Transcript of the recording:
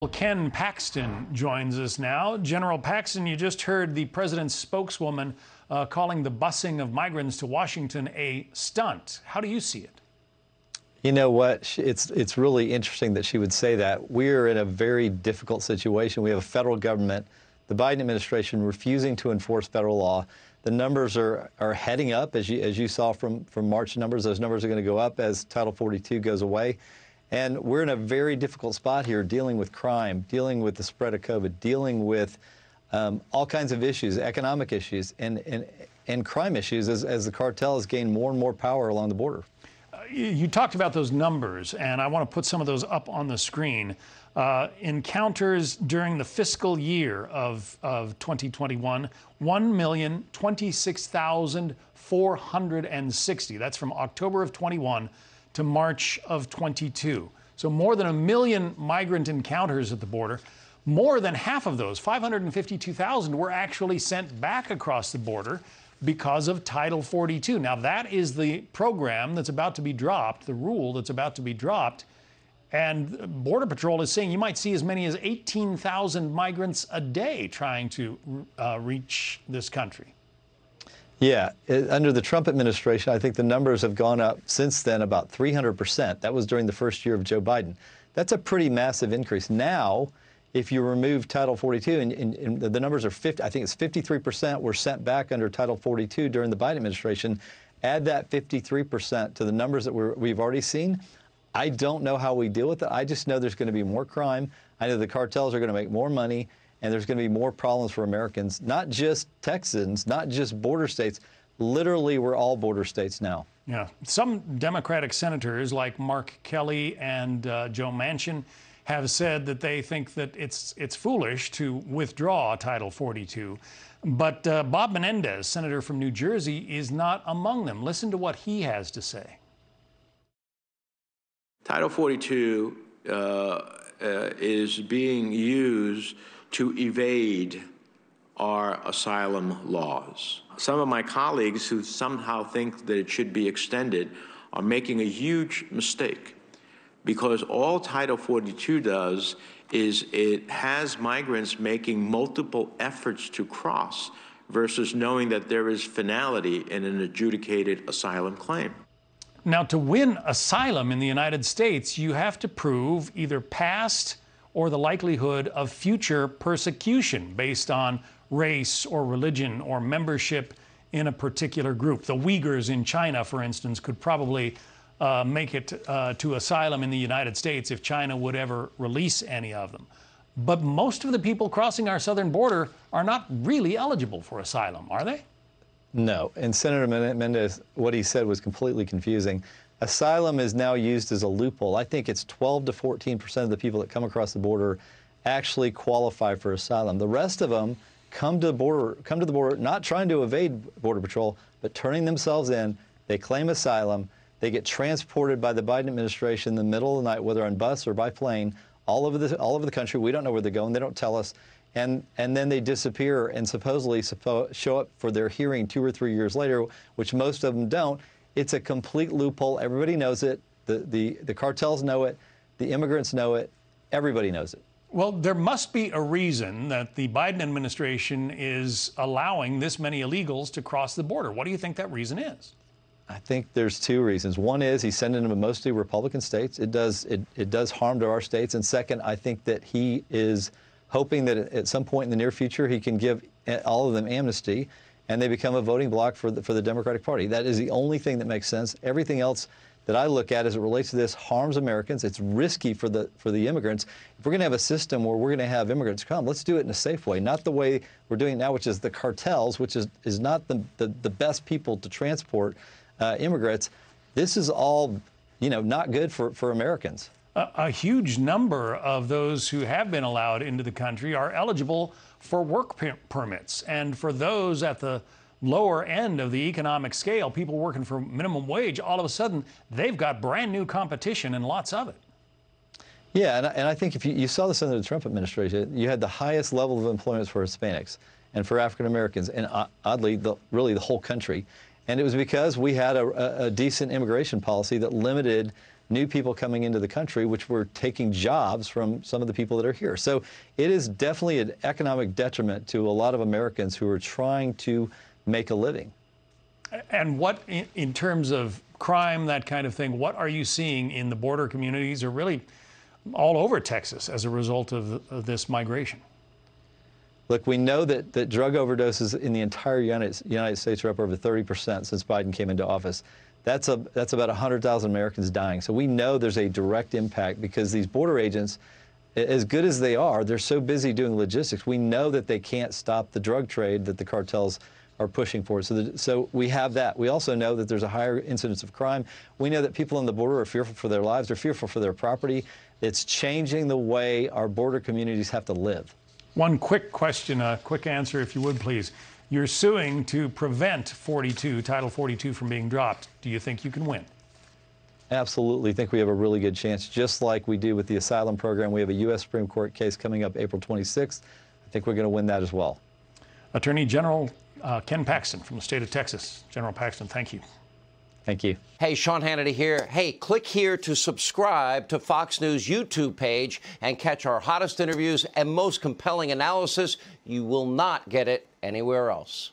Well, Ken Paxton joins us now. General Paxton, you just heard the president's spokeswoman calling the busing of migrants to Washington a stunt. How do you see it? You know what? It's really interesting that she would say that. We're in a very difficult situation. We have a federal government, the Biden administration refusing to enforce federal law. The numbers are heading up, as you saw from March numbers. Those numbers are going to go up as Title 42 goes away. And we're in a very difficult spot here, dealing with crime, dealing with the spread of COVID, dealing with all kinds of issues, economic issues, and crime issues as the cartels gain more and more power along the border. You talked about those numbers, and I want to put some of those up on the screen. Encounters during the fiscal year of 2021, 1,026,460. That's from October of 21 to March of 22. So more than 1 million migrant encounters at the border. More than half of those, 552,000, were actually sent back across the border because of Title 42. Now, that is the program that's about to be dropped, the rule that's about to be dropped. And Border Patrol is saying you might see as many as 18,000 migrants a day trying to reach this country. Yeah, under the Trump administration, I think the numbers have gone up since then about 300%. That was during the first year of Joe Biden. That's a pretty massive increase. Now, if you remove Title 42, and the numbers are 50, I think it's 53% were sent back under Title 42 during the Biden administration. Add that 53% to the numbers that we've already seen. I don't know how we deal with it. I just know there's going to be more crime. I know the cartels are going to make more money, and there's going to be more problems for Americans, not just Texans, not just border states. Literally, we're all border states now. Yeah. Some Democratic senators like Mark Kelly and Joe Manchin have said that they think that it's foolish to withdraw Title 42. But Bob Menendez, senator from New Jersey, is not among them. Listen to what he has to say. Title 42 is being used to evade our asylum laws. Some of my colleagues who somehow think that it should be extended are making a huge mistake, because all Title 42 does is it has migrants making multiple efforts to cross versus knowing that there is finality in an adjudicated asylum claim. Now, to win asylum in the United States, you have to prove either past or the likelihood of future persecution based on race or religion or membership in a particular group. The Uyghurs in China, for instance, could probably make it to asylum in the United States if China would ever release any of them. But most of the people crossing our southern border are not really eligible for asylum, are they? No, and Senator Menendez, what he said was completely confusing. Asylum is now used as a loophole. I think it's 12 to 14% of the people that come across the border actually qualify for asylum. The rest of them come to the border, not trying to evade Border Patrol, but turning themselves in. They claim asylum. They get transported by the Biden administration in the middle of the night, whether on bus or by plane, all over the country. We don't know where they're going. They don't tell us. And then they disappear and supposedly show up for their hearing 2 or 3 years later, which most of them don't. It's a complete loophole. Everybody knows it. The cartels know it. The immigrants know it. Everybody knows it. Well, there must be a reason that the Biden administration is allowing this many illegals to cross the border. What do you think that reason is? I think there's 2 reasons. One is he's sending them to mostly Republican states. It does harm to our states. And second, I think that he is hoping that at some point in the near future he can give all of them amnesty and they become a voting bloc for the Democratic Party. That is the only thing that makes sense. Everything else that I look at as it relates to this harms Americans. It's risky for the immigrants. If we're going to have a system where we're going to have immigrants come, let's do it in a safe way, not the way we're doing it now, which is the cartels, which is not the best people to transport immigrants. This is all, not good for Americans. A huge number of those who have been allowed into the country are eligible for work permits. And for those at the lower end of the economic scale, people working for minimum wage, all of a sudden, they've got brand new competition and lots of it. Yeah, and I think if you saw this under the Trump administration, you had the highest level of employment for Hispanics and for African Americans, and oddly, really the whole country. And it was because we had a decent immigration policy that limited new people coming into the country, which were taking jobs from some of the people that are here. So it is definitely an economic detriment to a lot of Americans who are trying to make a living. And what, in terms of crime, that kind of thing, what are you seeing in the border communities or really all over Texas as a result of this migration? Look, we know that drug overdoses in the entire United States are up over 30% since Biden came into office. That's about 100,000 Americans dying. So we know there's a direct impact because these border agents, as good as they are, they're so busy doing logistics. We know that they can't stop the drug trade that the cartels are pushing for. So we have that. We also know that there's a higher incidence of crime. We know that people on the border are fearful for their lives. They're fearful for their property. It's changing the way our border communities have to live. One quick question, a quick answer, if you would, please. You're suing to prevent Title 42 from being dropped. Do you think you can win? Absolutely. I think we have a really good chance, just like we do with the asylum program. We have a U.S. Supreme Court case coming up April 26th. I think we're going to win that as well. Attorney General Ken Paxton from the state of Texas. General Paxton, thank you. Thank you. Hey, Sean Hannity here. Hey, click here to subscribe to Fox News YouTube page and catch our hottest interviews and most compelling analysis. You will not get it anywhere else.